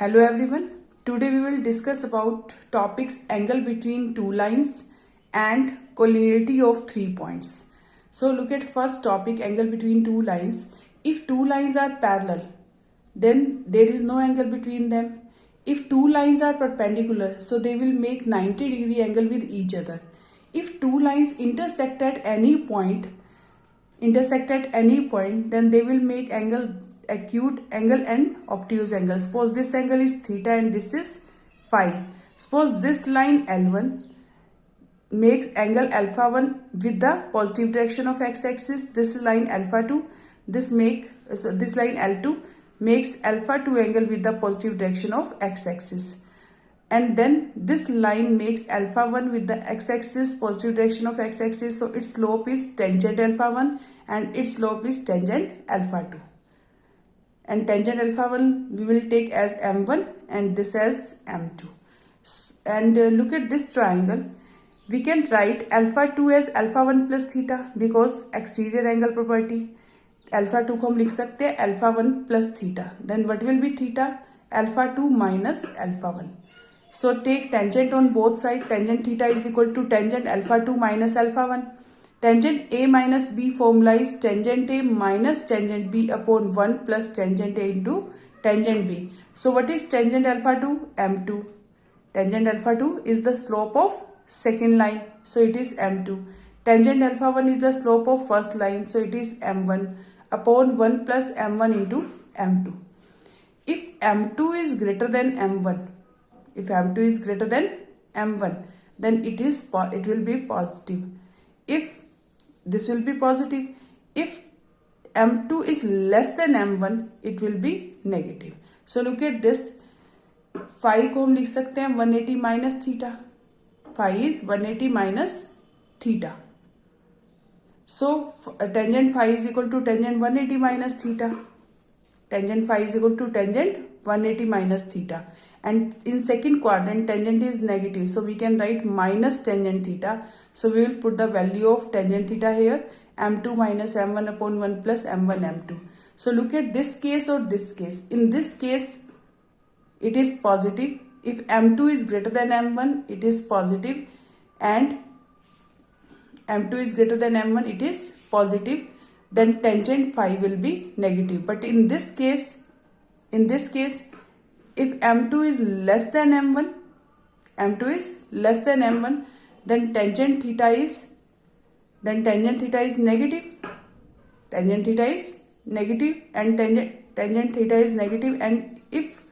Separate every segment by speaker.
Speaker 1: Hello everyone. Today we will discuss about topics angle between two lines and collinearity of 3 points. So look at first topic, angle between two lines. If two lines are parallel, then there is no angle between them. If two lines are perpendicular, so they will make 90-degree angle with each other. If two lines intersect at any point, then they will make angle acute angle and obtuse angle. Suppose this angle is theta and this is phi. Suppose this line L1 makes angle alpha 1 with the positive direction of x-axis. This line alpha 2, this line L2 makes alpha 2 angle with the positive direction of x-axis. And then this line makes alpha 1 with the x-axis, positive direction of x-axis. So its slope is tangent alpha 1 and its slope is tangent alpha 2. And tangent alpha 1 we will take as m1 and this as m2. And look at this triangle. We can write alpha 2 as alpha 1 plus theta because exterior angle property. Alpha 2 को हम लिख सकते हैं alpha 1 plus theta. Then what will be theta? Alpha 2 minus alpha 1. So take tangent on both sides. Tangent theta is equal to tangent alpha 2 minus alpha 1. Tangent A minus B formula is tangent A minus tangent B upon 1 plus tangent A into tangent B. So what is tangent alpha 2? M2. Tangent alpha 2 is the slope of second line. So it is M2. Tangent alpha 1 is the slope of first line. So it is M1 upon 1 plus M1 into M2. If M2 is greater than M1, then it will be positive. If this will be positive. If M2 is less than M1, it will be negative. So look at this. Phi को हम लिख सकते हैं 180 minus theta. Phi is 180 minus theta. So tangent phi is equal to tangent 180 minus theta. Tangent phi is equal to tangent 180 minus theta. And in second quadrant, tangent is negative. So we can write minus tangent theta. So we will put the value of tangent theta here. M2 minus M1 upon 1 plus M1 M2. So look at this case or this case. In this case, it is positive. If M2 is greater than M1, it is positive. And M2 is greater than M1, it is positive. Then tangent phi will be negative. But in this case, if M2 is less than M1, then tangent theta is negative. Tangent theta is negative and tangent theta is negative. And if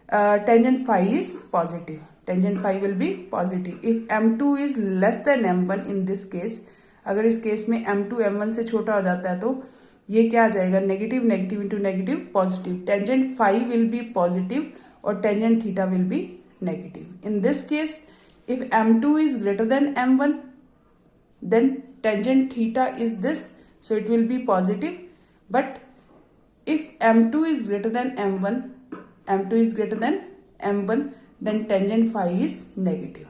Speaker 1: tangent phi is positive, tangent phi will be positive. If M2 is less than M1 in this case, अगर इस case में M2 M1 से छोटा हो जाता है तो ये क्या आ जाएगा? Negative negative into negative positive. Tangent phi will be positive और tangent theta will be negative. In this case if M2 is greater than M1 then tangent theta is this, so it will be positive. But if M2 is greater than M1, then tangent phi is negative.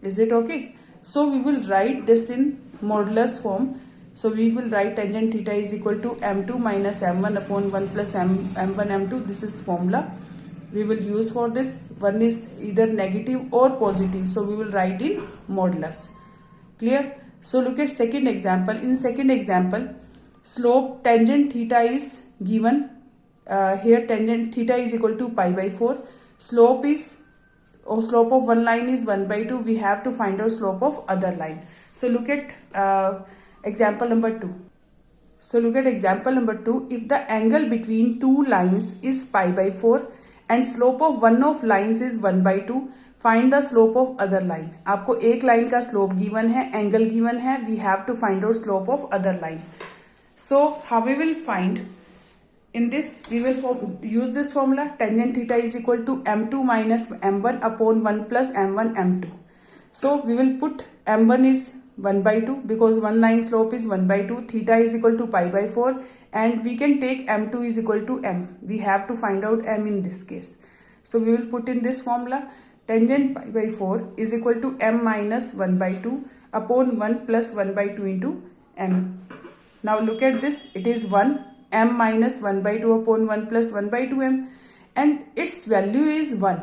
Speaker 1: Is it okay? So we will write this in modulus form. So we will write tangent theta is equal to M2 minus M1 upon 1 plus M1 M2. This is formula we will use for this. One is either negative or positive. So we will write in modulus. Clear? So look at second example. In second example, slope tangent theta is given. Here tangent theta is equal to pi by 4. Slope of one line is 1 by 2. We have to find out slope of other line. So look at example number 2. If the angle between two lines is pi by 4 and slope of one of lines is 1 by 2, find the slope of other line. आपको एक line का slope given है, angle given है. We have to find out slope of other line. So how we will find? In this, we will use this formula. Tangent theta is equal to M2 minus M1 upon 1 plus M1 M2. So we will put M1 is 1 by 2 because one line slope is 1 by 2. Theta is equal to pi by 4. And we can take M2 is equal to M. We have to find out M in this case. So we will put in this formula. Tangent pi by 4 is equal to M minus 1 by 2 upon 1 plus 1 by 2 into M. Now look at this. It is 1. M minus 1 by 2 upon 1 plus 1 by 2 M. and its value is 1.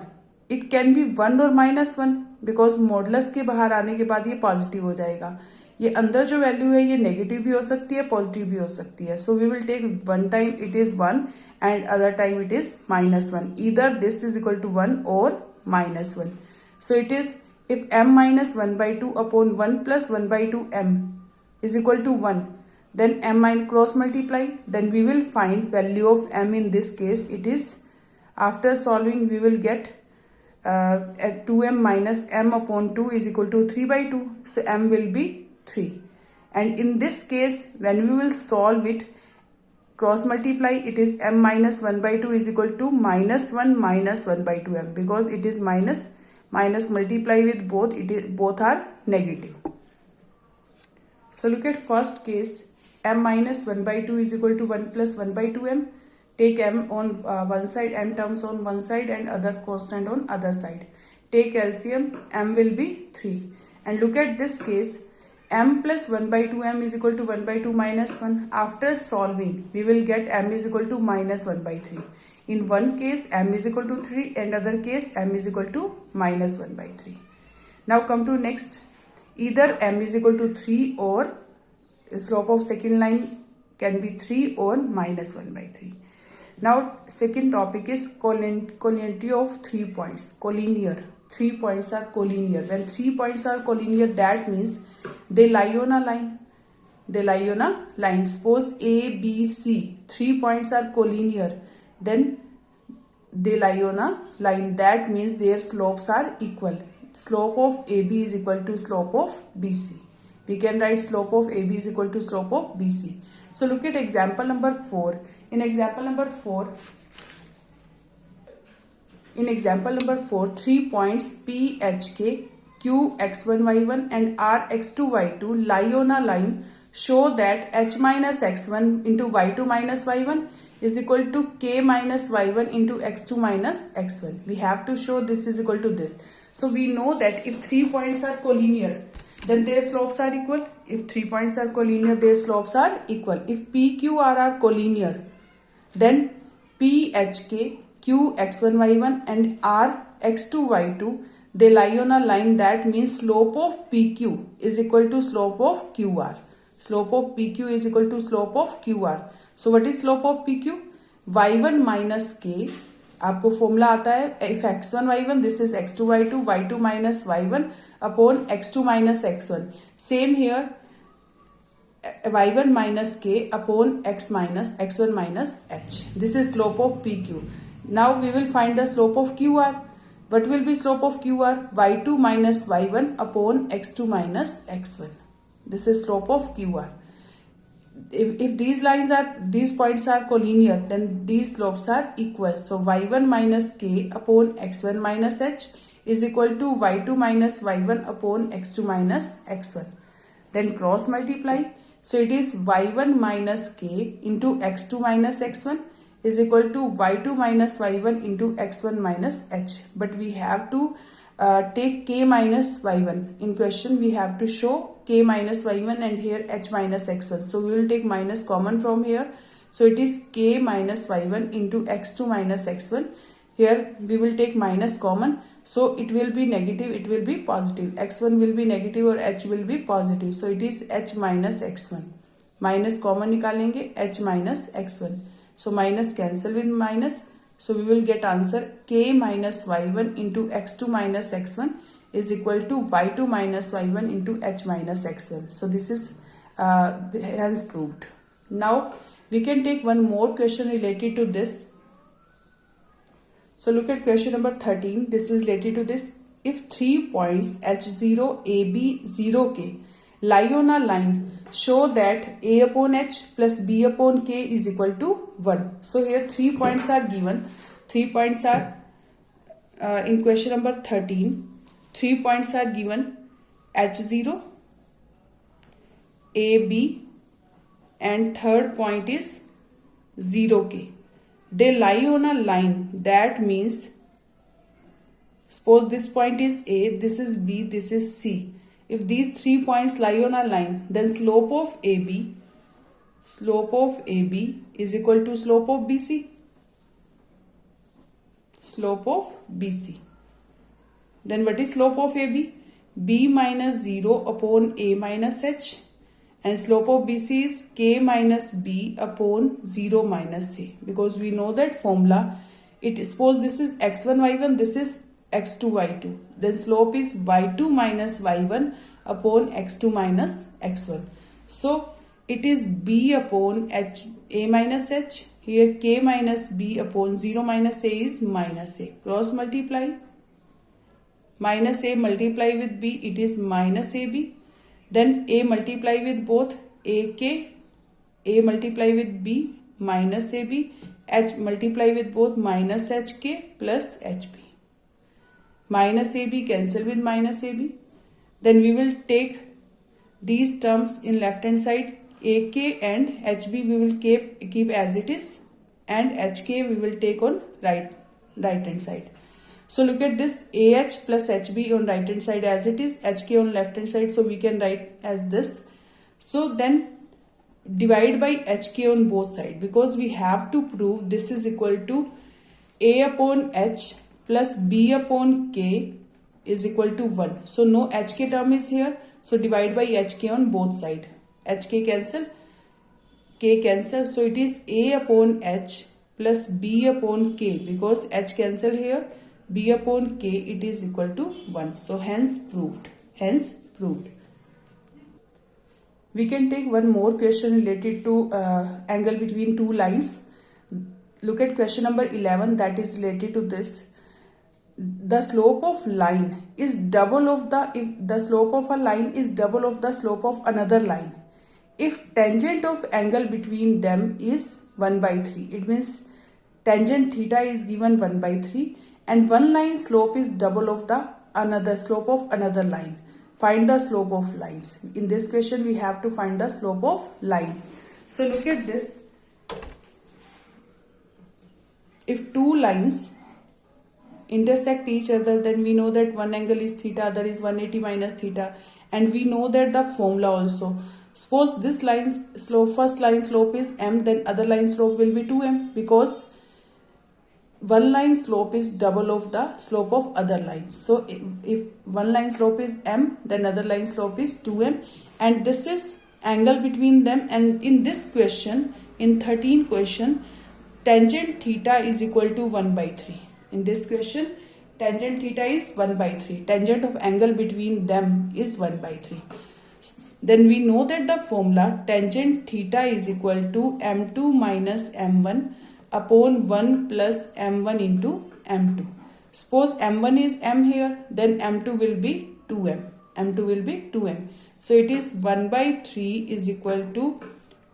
Speaker 1: It can be 1 or -1 because modulus के बाहर आने के बाद ये positive हो जाएगा. ये अंदर जो वैल्यू है ये नेगेटिव भी हो सकती है, पॉजिटिव भी हो सकती है. So we will take one time it is 1 and other time it is -1. Either this is equal to 1 or -1. So it is, if m minus 1 by 2 upon 1 plus 1 by 2 m is equal to 1, then m minus cross multiply, then we will find value of m. In this case it is, after solving we will get at 2m minus m upon 2 is equal to 3 by 2. So m will be 3. And in this case when we will solve it, cross multiply, it is m minus 1 by 2 is equal to -1 minus 1 by 2m, because it is minus multiply with both, both are negative. So look at first case, m minus 1 by 2 is equal to 1 plus 1 by 2m. Take m on one side, m terms on one side and other constant on other side. Take LCM, m will be 3. And look at this case, m plus 1 by 2m is equal to 1 by 2 minus 1. After solving, we will get m is equal to minus 1 by 3. In one case, m is equal to 3, and other case, m is equal to minus 1 by 3. Now come to next. Either m is equal to 3 or slope of second line can be 3 or minus 1 by 3. Now second topic is collinearity of 3 points. Collinear. 3 points are collinear. When 3 points are collinear, that means they lie on a line. They lie on a line. Suppose A, B, C. 3 points are collinear. Then they lie on a line. That means their slopes are equal. Slope of AB is equal to slope of BC. We can write slope of AB is equal to slope of BC. So look at example number 4. In example number 4, 3 points P, H, K, Q, x1, y1 and R, x2, y2 lie on a line. Show that h minus x1 into y2 minus y1 is equal to k minus y1 into x2 minus x1. We have to show this is equal to this. So we know that if 3 points are collinear, then their slopes are equal. If 3 points are collinear, their slopes are equal. If P, Q, R are collinear, then P, H, K, Q, x1, y1 and R, x2, y2, they lie on a line. That means slope of PQ is equal to slope of QR. Slope of PQ is equal to slope of QR. So what is slope of PQ? y1 minus k. आपको formula आता है, if x1, y1, this is x2, y2, y2 minus y1 upon x2 minus x1. Same here, y1 minus k upon x minus x1 minus h. This is slope of PQ. Now we will find the slope of QR. What will be slope of QR? y2 minus y1 upon x2 minus x1. This is slope of QR. If these points are collinear, then these slopes are equal. So y1 minus k upon x1 minus h is equal to y2 minus y1 upon x2 minus x1. Then cross multiply. So it is y1 minus k into x2 minus x1 is equal to y2 minus y1 into x1 minus h. But we have to take k minus y1. In question we have to show k minus y1 and here h minus x1. So we will take minus common from here. So it is k minus y1 into x2 minus x1. Here we will take minus common. So it will be negative, it will be positive. x1 will be negative or h will be positive. So it is h minus x1. Minus common निकालेंगे, h minus x1. So minus cancel with minus. So we will get answer k minus y1 into x2 minus x1 is equal to y2 minus y1 into h minus x1. So this is hence proved. Now we can take one more question related to this. So look at question number 13. This is related to this. If 3 points h0, ab, 0k lie on a line, show that a upon h plus b upon k is equal to 1. So here 3 points are given. 3 points are in question number 13. 3 points are given, h0, ab and third point is 0k. They lie on a line. That means, suppose this point is A, this is B, this is C. If these 3 points lie on a line, then slope of AB is equal to slope of BC. slope of BC. Then what is slope of AB? B minus 0 upon A minus H. And slope of BC is K minus B upon 0 minus A. Because we know that formula, suppose this is x1 y1, this is x2 y2. Then slope is y2 minus y1 upon x2 minus x1. So it is B upon H, A minus H. Here K minus B upon 0 minus A is minus A. Cross multiply. Minus A multiply with B, it is minus AB. Then A multiply with both AK, A multiply with B, minus AB, H multiply with both minus HK plus HB. Minus AB cancel with minus AB. Then we will take these terms in left hand side. AK and HB we will keep as it is, and HK we will take on right hand side. So look at this, AH plus HB on right hand side as it is, HK on left hand side, so we can write as this. So then divide by HK on both sides, because we have to prove this is equal to A upon H plus B upon K is equal to 1. So no HK term is here, so divide by HK on both sides. HK cancel, K cancel, so it is A upon H plus B upon K, because H cancel here, B upon K, it is equal to 1. So hence proved. We can take one more question related to angle between two lines. Look at question number 11, that is related to this. The slope of line is double of the slope of a line is double of the slope of another line if tangent of angle between them is 1 by 3. It means tangent theta is given 1 by 3 and one line slope is double of the another slope of another line. Find the slope of lines. In this question we have to find the slope of lines. So look at this. If two lines intersect each other, then we know that one angle is theta, other is 180 minus theta, and we know that the formula also. Suppose this line slope, first line slope is m, then other line slope will be 2m, because one line slope is double of the slope of other line. So if one line slope is m, then other line slope is 2m, and this is angle between them. And in this question, in 13th question, tangent theta is equal to 1 by 3. In this question, tangent theta is 1 by 3. Tangent of angle between them is 1 by 3. Then we know that the formula tangent theta is equal to m2 minus m1 upon 1 plus m1 into m2. Suppose m1 is m here, then m2 will be 2m. m2 will be 2m. So it is 1 by 3 is equal to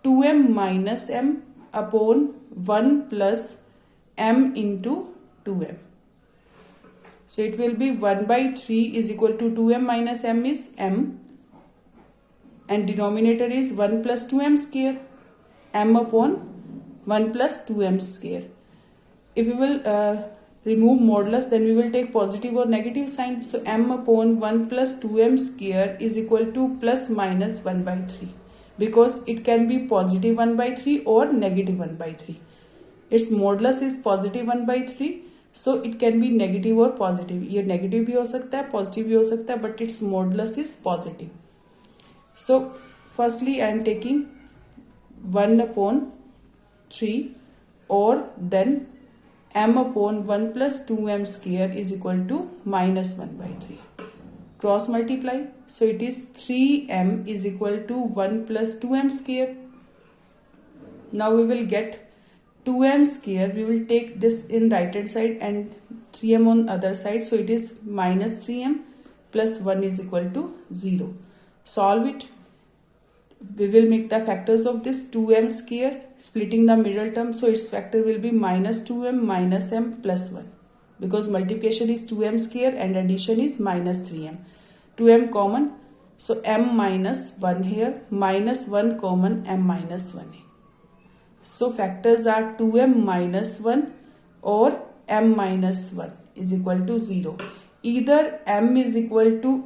Speaker 1: 2m minus m upon 1 plus m into 2m. So it will be 1 by 3 is equal to 2m minus m is m, and denominator is 1 plus 2m square, m upon 1 plus 2m square. If we will remove modulus, then we will take positive or negative sign. So m upon 1 plus 2m square is equal to plus minus 1 by 3, because it can be positive 1 by 3 or negative 1 by 3. Its modulus is positive 1 by 3. So it can be negative or positive. ये negative भी हो सकता है, positive भी हो सकता है, but its modulus is positive. So firstly I am taking 1 upon 3, or then m upon 1 plus 2m square is equal to minus 1 by 3. Cross multiply. So it is 3m is equal to 1 plus 2m square. Now we will get 2m square, we will take this in right hand side and 3m on other side. So it is minus 3m plus 1 is equal to 0. Solve it. We will make the factors of this 2m square, splitting the middle term. So its factor will be minus 2m minus m plus 1, because multiplication is 2m square and addition is minus 3m. 2m common, so m minus 1 here, minus 1 common, m minus 1 here. So factors are 2m minus 1 or m minus 1 is equal to 0. Either m is equal to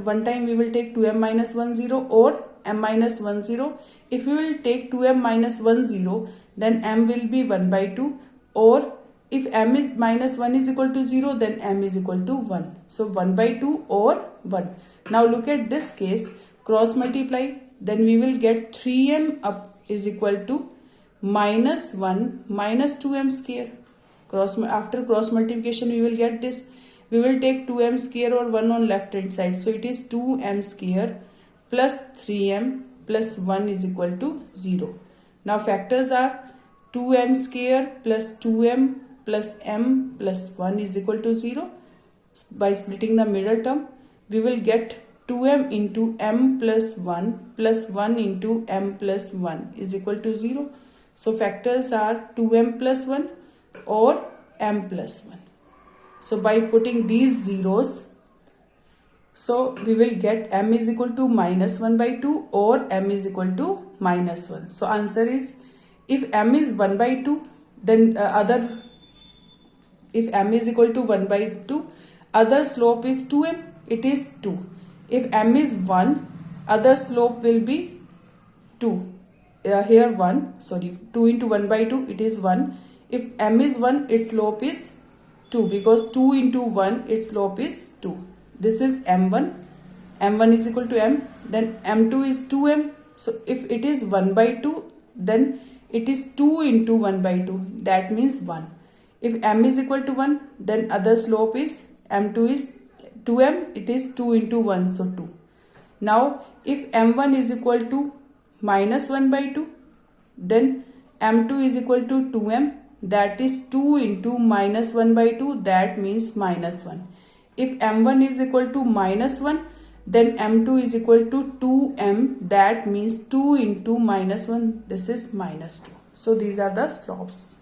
Speaker 1: one time we will take 2m minus 1 0 or m minus 1 0. If we will take 2m minus 1 0, then m will be 1 by 2, or if m is minus 1 is equal to 0, then m is equal to 1. So 1 by 2 or 1. Now look at this case, cross multiply, then we will get 3m up is equal to minus 1 minus 2m square. After cross multiplication we will get this. We will take 2m square or 1 on left hand side. So it is 2m square plus 3m plus 1 is equal to 0. Now factors are 2m square plus 2m plus m plus 1 is equal to 0. By splitting the middle term, we will get 2m into m plus 1 plus 1 into m plus 1 is equal to 0. So factors are 2m plus 1 or m plus 1. So by putting these zeros, so we will get m is equal to minus 1 by 2 or m is equal to minus 1. So answer is, if m is 1 by 2, then if m is equal to 1 by 2, other slope is 2m, it is 2. If m is 1, other slope will be 2. Here 1, sorry, 2 into 1 by 2, it is 1. If m is 1, its slope is 2, because 2 into 1, its slope is 2. This is m1. m1 is equal to m. Then m2 is 2m. So if it is 1 by 2, then it is 2 into 1 by 2. That means 1. If m is equal to 1, then other slope is m2 is 2m. It is 2 into 1, so 2. Now if m1 is equal to minus 1 by 2, then m2 is equal to 2m. That is 2 into minus 1 by 2. That means minus 1. If m1 is equal to minus 1, then m2 is equal to 2m. That means 2 into minus 1. This is minus 2. So these are the slopes.